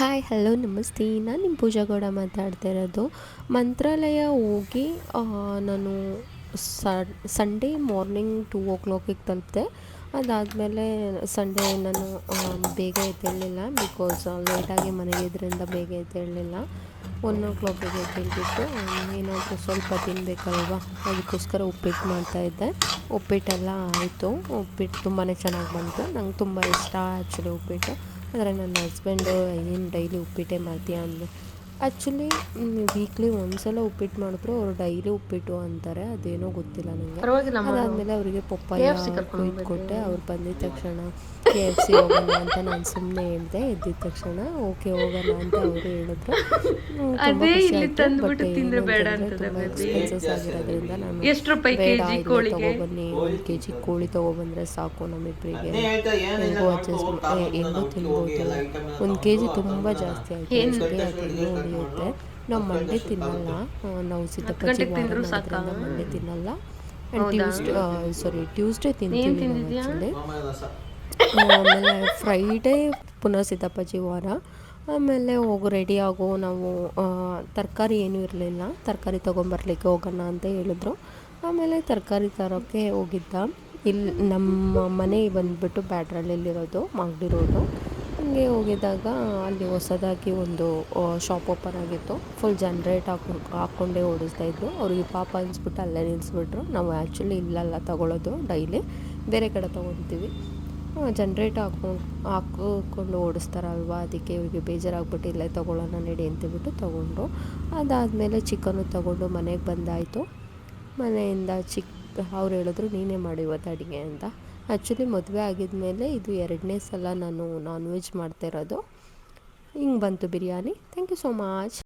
Hi hello ನಮಸ್ತೆ. ನಾನು ನಿಮ್ಮ ಪೂಜಾ ಗೌಡ ಮಾತಾಡ್ತಾ ಇರೋದು. ಮಂತ್ರಾಲಯ ಹೋಗಿ ನಾನು ಸಂಡೇ ಮಾರ್ನಿಂಗ್ 2 o'clock ತಲುಪಿದೆ. ಅದಾದಮೇಲೆ ಸಂಡೇ ನಾನು ಬೇಗ ಎದ್ದೇಳಲಿಲ್ಲ, ಬಿಕಾಸ್ ಲೇಟಾಗಿ ಮನೆಗೆ ಇದರಿಂದ ಬೇಗ ಎದ್ದೇಳಲಿಲ್ಲ. 1 o'clock ಎದ್ದೇಳ್ಬಿಟ್ಟು ಏನಾದರೂ ಸ್ವಲ್ಪ ತಿನ್ನಬೇಕಲ್ವ, ಅದಕ್ಕೋಸ್ಕರ ಉಪ್ಪಿಟ್ಟು ಮಾಡ್ತಾಯಿದ್ದೆ. ಉಪ್ಪಿಟ್ಟೆಲ್ಲ ಆಯಿತು. ಉಪ್ಪಿಟ್ಟು ತುಂಬಾ ಚೆನ್ನಾಗಿ ಬಂತು. ನಂಗೆ ತುಂಬ ಇಷ್ಟ ಆ್ಯಕ್ಚುಲಿ ಉಪ್ಪಿಟ್ಟು. ಆದರೆ ನನ್ನ ಹಸ್ಬೆಂಡು ಏನು ಡೈಲಿ ಉಪ್ಪಿಟ್ಟೇ ಮಾಡ್ತೀಯ ಅಂದರು. ಆ್ಯಕ್ಚುಲಿ ವೀಕ್ಲಿ ಒಂದ್ಸಲ ಉಪ್ಪಿಟ್ಟು ಮಾಡಿದ್ರು ಅವ್ರು ಡೈಲಿ ಉಪ್ಪಿಟ್ಟು ಅಂತಾರೆ, ಅದೇನೋ ಗೊತ್ತಿಲ್ಲ ನನಗೆ. ಪರವಾಗಿಲ್ಲ ಮಾಡು. ಅದಾದಮೇಲೆ ಅವರಿಗೆ ಪಪ್ಪಾಯ KFC ಕರ್ಕೊಂಡು ಕೊಯ್ದು ಕೊಟ್ಟೆ. ಹೋಗ್ಬೇಕು. ಅವ್ರು ಬಂದಿದ್ದ ತಕ್ಷಣ KFC ಹೋಗೋಣ ಅಂತ ನಾನು ಸುಮ್ಮನೆ ಹೇಳಿದೆ. ಎದ್ದಿದ ತಕ್ಷಣ ಓಕೆ ಹೋಗೋಣ ಅಂತ ಅವರು ಹೇಳಿದ್ರು. ತುಂಬ ಅದೇ ಖುಷಿ ಇಲ್ಲಿ ಆಯಿತು. ತಂದ್ಬಿಟ್ಟು ಬಟ್ ತಿಂದ್ರೆ ಬೇಡ ಏನಂತಂದರೆ ಅಂತದೆ ತುಂಬ ಬೇಬಿ. ಎಕ್ಸ್ಪೆನ್ಸಸ್ ಆಗಿರೋದ್ರಿಂದ ನಾನು ಎಷ್ಟು ರೂಪಾಯಿ ಬೇಡ, ಕೆಜಿ ಇಲ್ಲೇ ಕೋಳಿಗೆ? ತೊಗೊಬನ್ನಿ, 1 kg ಕೋಳಿ ತೊಗೊಬಂದರೆ ಸಾಕು ನಮ್ಮಿಬ್ಬರಿಗೆ, ಹೆಂಗೋ ಅಡ್ಜಸ್ಟ್ ಹೆಂಗೋ ತಿನ್ಬೋದು. 1 kg ತುಂಬ ಜಾಸ್ತಿ ಆಯಿತು ಆ್ಯಕ್ಚುಲಿ. ಅದೆಲ್ಲೋ ಉಳಿಯುತ್ತೆ. ನಾವು ಮಂಡೇ ತಿನ್ನಲ್ಲ, ನಾವು ಸಿದ್ದಪ್ಪಾಜಿ ವಾರ ಮಾಡೋದ್ರಿಂದ ಮಂಡೇ ತಿನ್ನಲ್ಲ. ಆ್ಯಂಡ್ ಟ್ಯೂಸ್ಡೇ ತಿಂತೀವಿ ನಾವು ಆ್ಯಕ್ಚುಲಿ. ಆಮೇಲೆ ಫ್ರೈಡೇ ಪುನಃ ಸಿದ್ದಪ್ಪಾಜಿ ವಾರ. ಆಮೇಲೆ ರೆಡಿ ಆಗೋ, ನಾವು ತರಕಾರಿ ಏನೂ ಇರಲಿಲ್ಲ, ತರಕಾರಿ ತೊಗೊಂಬರ್ಲಿಕ್ಕೆ ಹೋಗೋಣ ಅಂತ ಹೇಳಿದ್ರು. ಆಮೇಲೆ ತರಕಾರಿ ತರೋಕ್ಕೆ ಹೋಗಿದ್ದ. ಇಲ್ಲಿ ನಮ್ಮ ಮನೆ ಬಂದುಬಿಟ್ಟು ಬ್ಯಾಡ್ರಳ್ಳಿಲಿರೋದು, ಮಾಗಡಿ ರೋಡು. ಹಂಗೆ ಹೋಗಿದ್ದಾಗ ಅಲ್ಲಿ ಹೊಸದಾಗಿ ಒಂದು ಶಾಪ್ ಓಪನ್ ಆಗಿತ್ತು. ಫುಲ್ ಜನ್ರೇಟ್ ಹಾಕ್ಕೊಂಡೇ ಓಡಿಸ್ತಾಯಿದ್ರು. ಅವ್ರಿಗೆ ಪಾಪ ಅನಿಸ್ಬಿಟ್ಟು ಅಲ್ಲೇ ನಿಲ್ಲಿಸ್ಬಿಟ್ರು. ನಾವು ಆ್ಯಕ್ಚುಲಿ ಇಲ್ಲೆಲ್ಲ ತೊಗೊಳೋದು ಡೈಲಿ, ಬೇರೆ ಕಡೆ ತೊಗೊತೀವಿ. ಜನ್ರೇಟ್ ಹಾಕ್ಕೊಂಡು ಓಡಿಸ್ತಾರಲ್ವ, ಅದಕ್ಕೆ ಇವ್ರಿಗೆ ಬೇಜಾರಾಗ್ಬಿಟ್ಟು ಇಲ್ಲೇ ತೊಗೊಳ್ಳೋಣ ನಡಿ ಅಂತೇಳ್ಬಿಟ್ಟು ತೊಗೊಂಡ್ರು. ಅದಾದಮೇಲೆ ಚಿಕನ್ನು ತೊಗೊಂಡು ಮನೆಗೆ ಬಂದಾಯಿತು. ಮನೆಯಿಂದ ಅವ್ರು ಹೇಳಿದ್ರು ನೀನೇ ಮಾಡಿ ಇವತ್ತು ಅಡುಗೆ ಅಂತ. ಆ್ಯಕ್ಚುಲಿ ಮದುವೆ ಆಗಿದ್ಮೇಲೆ ಇದು 2ನೇ ಸಲ ನಾನು ನಾನ್ ವೆಜ್ ಮಾಡ್ತಾಯಿರೋದು. ಹಿಂಗೆ ಬಂತು biryani. Thank you so much.